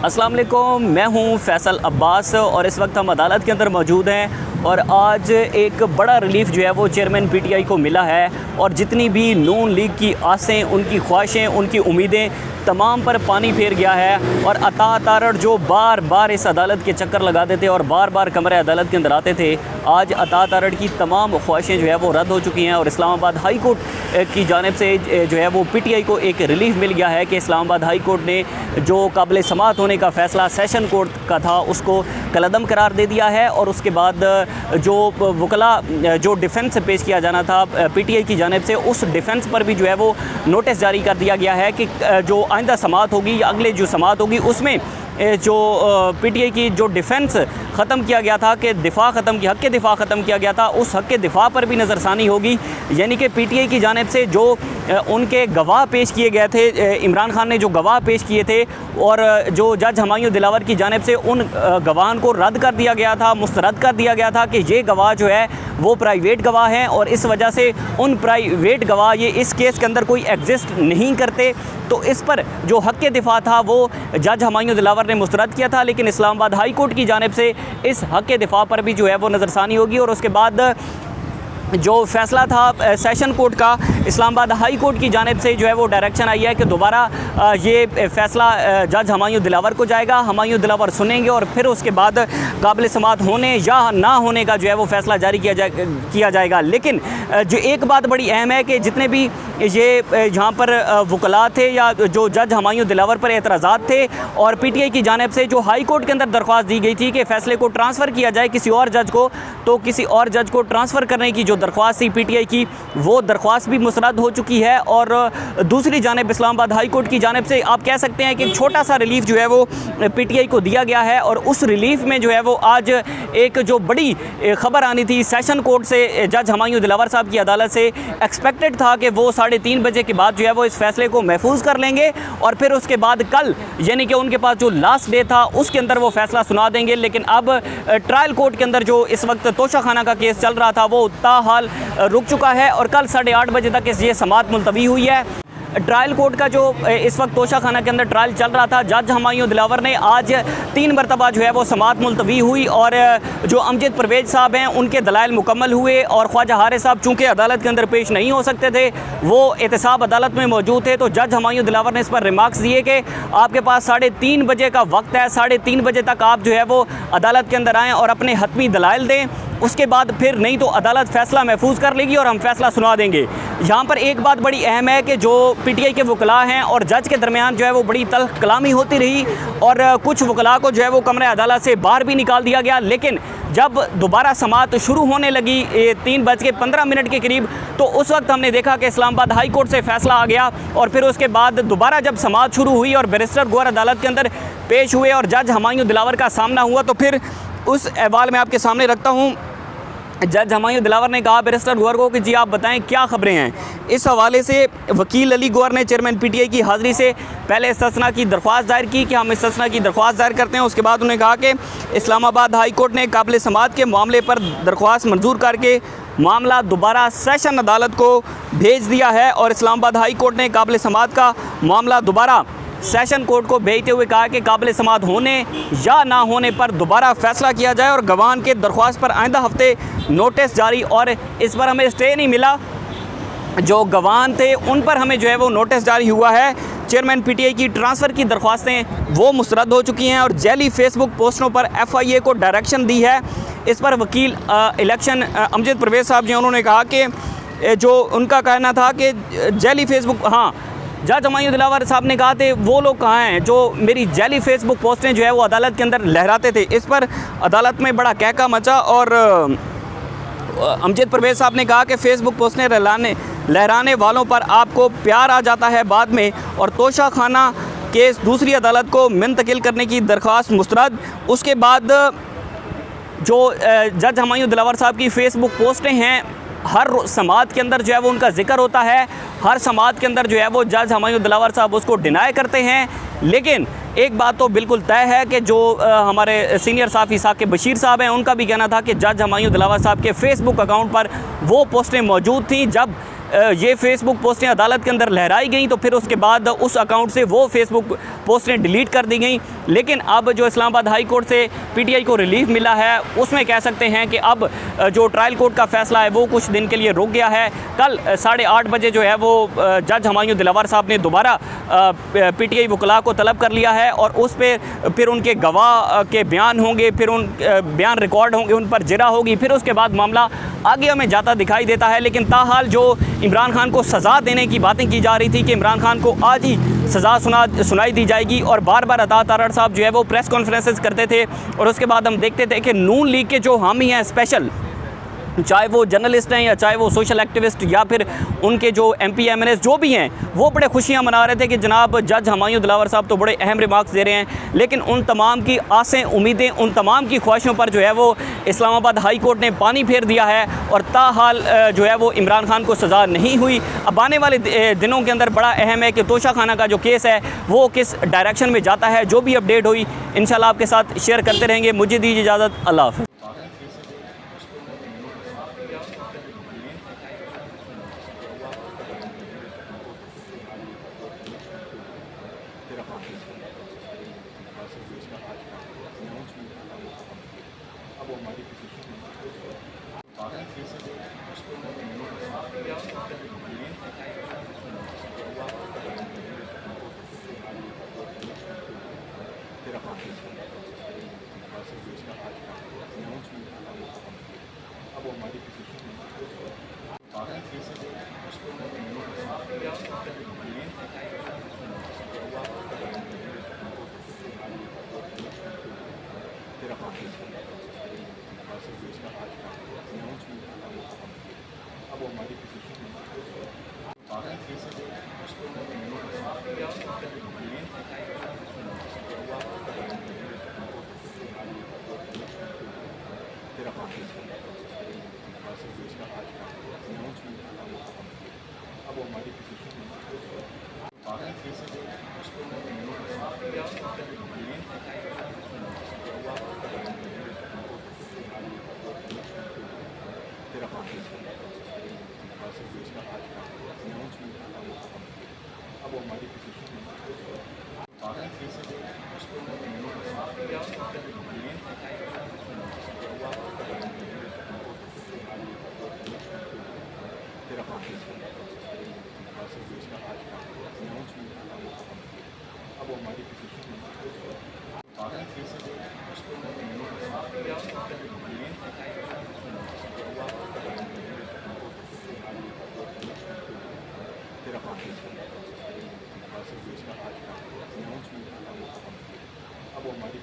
अस्सलाम वालेकुम, मैं हूं फैसल अब्बास और इस वक्त हम अदालत के अंदर मौजूद हैं और आज एक बड़ा रिलीफ जो है वो चेयरमैन पीटीआई को मिला है और जितनी भी नून लीग की आसें, उनकी ख्वाहिशें, उनकी उम्मीदें तमाम पर पानी फेर गया है। और अता तारड़ जो बार बार इस अदालत के चक्कर लगाते थे और बार बार कमरे अदालत के अंदर आते थे, आज अता तारड़ की तमाम ख्वाहिशें जो है वो रद्द हो चुकी हैं और इस्लामाबाद हाई कोर्ट की जानिब से जो है वो पीटीआई को एक रिलीफ मिल गया है कि इस्लामाबाद हाई कोर्ट ने जो काबिल समाअत होने का फ़ैसला सेशन कोर्ट का था उसको कलअदम करार दे दिया है। और उसके बाद जो वकला जो डिफेंस पेश किया जाना था पीटीआई की जानिब से, उस डिफेंस पर भी जो है वो नोटिस जारी कर दिया गया है कि जो आइंदा समाअत होगी या अगले जो समाअत होगी उसमें जो पीटीआई की जो डिफेंस ख़त्म किया गया था, कि हक़ के दिफ़ा ख़त्म किया गया था, उस हक़ के दिफ़ा पर भी नज़रसानी होगी। यानी कि पीटीआई की जानिब से जो उनके गवाह पेश किए गए थे, इमरान खान ने जो गवाह पेश किए थे और जो जज हुमायूं दिलावर की जानिब से उन गवाहान को रद्द कर दिया गया था, मुस्तरद कर दिया गया था कि ये गवाह जो है वो प्राइवेट गवाह हैं और इस वजह से उन प्राइवेट गवाह ये इस केस के अंदर कोई एग्जिस्ट नहीं करते। तो इस पर जो हक़ के दिफ़ा था वो जज हुमायूं दिलावर ने मुस्तरद किया था, लेकिन इस्लामाबाद हाई कोर्ट की जानिब से इस हक़ के दिफ़ा पर भी जो है वो नज़रसानी होगी। और उसके बाद जो फ़ैसला था सेशन कोर्ट का, इस्लामाबाद हाई कोर्ट की जानिब से जो है वो डायरेक्शन आई है कि दोबारा ये फ़ैसला जज हुमायूं दिलावर को जाएगा, हुमायूं दिलावर सुनेंगे और फिर उसके बाद काबिल समाअत होने या ना होने का जो है वो फ़ैसला जारी किया जाएगा। लेकिन जो एक बात बड़ी अहम है कि जितने भी ये यहाँ पर वकला थे या जो जज हुमायूं दिलावर पर एतराज़ात थे और पीटीआई की जानिब से जो हाई कोर्ट के अंदर दरख्वास्त दी गई थी कि फ़ैसले को ट्रांसफ़र किया जाए किसी और जज को, तो किसी और जज को ट्रांसफ़र करने की जो दरख्वास्त थी पीटीआई की, वो दरख्वास्त भी मुस्तरद हो चुकी है। और दूसरी जानिब इस्लामाबाद हाई कोर्ट की जानिब से आप कह सकते हैं कि छोटा सा रिलीफ जो है वो पीटीआई को दिया गया है। और उस रिलीफ में जो है वो आज एक जो बड़ी ख़बर आनी थी सेशन कोर्ट से, जज हुमायूं दिलावर साहब की अदालत से एक्सपेक्टेड था कि वो 3:30 बजे के बाद जो है वो इस फैसले को महफूज कर लेंगे और फिर उसके बाद कल यानी कि उनके पास जो लास्ट डे था उसके अंदर वो फैसला सुना देंगे। लेकिन अब ट्रायल कोर्ट के अंदर जो इस वक्त तोशाखाना का केस चल रहा था वो ताहाल रुक चुका है और कल 8:30 बजे तक ये समाअत मुलतवी हुई है। ट्रायल कोर्ट का जो इस वक्त तोशाखाना के अंदर ट्रायल चल रहा था, जज हुमायूं दिलावर ने आज 3 मरतबा जो है वो समाअत मुलतवी हुई और जो अमजद परवेज़ साहब हैं उनके दलाइल मुकम्मल हुए और ख्वाजा हारिस साहब चूँकि अदालत के अंदर पेश नहीं हो सकते थे, वो एहतसाब अदालत में मौजूद थे, तो जज हुमायूं दिलावर ने इस पर रिमार्क्स दिए कि आपके पास 3:30 बजे का वक्त है, 3:30 बजे तक आप जो है वो अदालत के अंदर आएँ और अपने हतमी दलाइल दें, उसके बाद फिर नहीं तो अदालत फ़ैसला महफूज कर लेगी और हम फ़ैसला सुना देंगे। यहाँ पर एक बात बड़ी अहम है कि जो पीटीआई के वकला हैं और जज के दरमियान जो है वो बड़ी तल्ख कलामी होती रही और कुछ वकला को जो है वो कमरे अदालत से बाहर भी निकाल दिया गया। लेकिन जब दोबारा समाअत शुरू होने लगी 3:15 के करीब, तो उस वक्त हमने देखा कि इस्लामाबाद हाई कोर्ट से फ़ैसला आ गया और फिर उसके बाद दोबारा जब समाअत शुरू हुई और बैरिस्टर गौहर अदालत के अंदर पेश हुए और जज हुमायूं दिलावर का सामना हुआ, तो फिर उस अहवाल में आपके सामने रखता हूँ। जज हुमायूं दिलावर ने कहा बैरिस्टर गौहर को कि जी आप बताएं क्या ख़बरें हैं। इस हवाले से वकील अली गौहर ने चेयरमैन पीटीआई की हाज़िरी से पहले इस्तिस्ना की दरख्वास्त दायर की कि हम इस्तिस्ना की दरख्वास्त दायर करते हैं। उसके बाद उन्होंने कहा कि इस्लामाबाद हाई कोर्ट ने काबिल समाअत के मामले पर दरख्वास्त मंजूर करके मामला दोबारा सेशन अदालत को भेज दिया है और इस्लामाबाद हाई कोर्ट ने काबिल समाअत का मामला दोबारा सेशन कोर्ट को भेजते हुए कहा कि काबिल समाअत होने या ना होने पर दोबारा फ़ैसला किया जाए और गवाहान के दरख्वास्त पर आइंदा हफ्ते नोटिस जारी, और इस पर हमें स्टे नहीं मिला, जो गवाहान थे उन पर हमें जो है वो नोटिस जारी हुआ है। चेयरमैन पीटीआई की ट्रांसफ़र की दरख्वास्तें वो मुस्तरद हो चुकी हैं और जैली फेसबुक पोस्टों पर एफआईए को डायरेक्शन दी है। इस पर वकील इलेक्शन अमजद परवेज़ साहब जी उन्होंने कहा कि जो उनका कहना था कि जैली फेसबुक, हाँ जज हुमायूं दिलावर साहब ने कहा थे वो लोग कहाँ हैं जो मेरी जैली फेसबुक पोस्टें जो है वो अदालत के अंदर लहराते थे। इस पर अदालत में बड़ा कहका मचा और अमजद परवेज़ साहब ने कहा कि फ़ेसबुक पोस्टें लहराने वालों पर आपको प्यार आ जाता है बाद में, और तोशाखाना केस दूसरी अदालत को मुंतकिल करने की दरख्वास्त मुस्तरद। उसके बाद जो जज हुमायूं दिलावर साहब की फ़ेसबुक पोस्टें हैं, हर समाअत के अंदर जो है वो उनका जिक्र होता है, हर समाअत के अंदर जो है वो जज हुमायूं दिलावर साहब उसको डिनाई करते हैं। लेकिन एक बात तो बिल्कुल तय है कि जो हमारे सीनियर साफ़ी साकिब बशीर साहब हैं उनका भी कहना था कि जज हुमायूं दिलावर साहब के फ़ेसबुक अकाउंट पर वो पोस्टें मौजूद थी जब ये फेसबुक पोस्टें अदालत के अंदर लहराई गई तो फिर उसके बाद उस अकाउंट से वो फेसबुक पोस्टें डिलीट कर दी गई। लेकिन अब जो इस्लामाबाद हाई कोर्ट से पीटीआई को रिलीफ मिला है उसमें कह सकते हैं कि अब जो ट्रायल कोर्ट का फैसला है वो कुछ दिन के लिए रुक गया है। कल 8:30 बजे जो है वो जज हुमायूं दिलावर साहब ने दोबारा पीटीआई वकला को तलब कर लिया है और उस पर फिर उनके गवाह के बयान होंगे, फिर उन बयान रिकॉर्ड होंगे, उन पर जिरा होगी, फिर उसके बाद मामला आगे हमें जाता दिखाई देता है। लेकिन ताहाल जो इमरान खान को सज़ा देने की बातें की जा रही थी कि इमरान खान को आज ही सज़ा सुनाई दी जाएगी और बार बार अतात अरड़ साहब जो है वो प्रेस कॉन्फ्रेंसेस करते थे और उसके बाद हम देखते थे कि नून लीग के जो हामी हैं स्पेशल, चाहे वो जर्नलिस्ट हैं या चाहे वो सोशल एक्टिविस्ट या फिर उनके जो MP MNAs जो भी हैं, वो बड़े खुशियां मना रहे थे कि जनाब जज हुमायूं दिलावर साहब तो बड़े अहम रिमार्क्स दे रहे हैं। लेकिन उन तमाम की आसें, उम्मीदें, उन तमाम की ख्वाहिशों पर जो है वो इस्लामाबाद हाई कोर्ट ने पानी फेर दिया है और ताहाल जो है वो इमरान खान को सज़ा नहीं हुई। अब आने वाले दिनों के अंदर बड़ा अहम है कि तोशा खाना का जो केस है वो किस डायरेक्शन में जाता है। जो भी अपडेट हुई इंशाल्लाह आपके साथ शेयर करते रहेंगे। मुझे दीजिए इजाज़त, अल्लाह हाफ़िज़। अब हमारी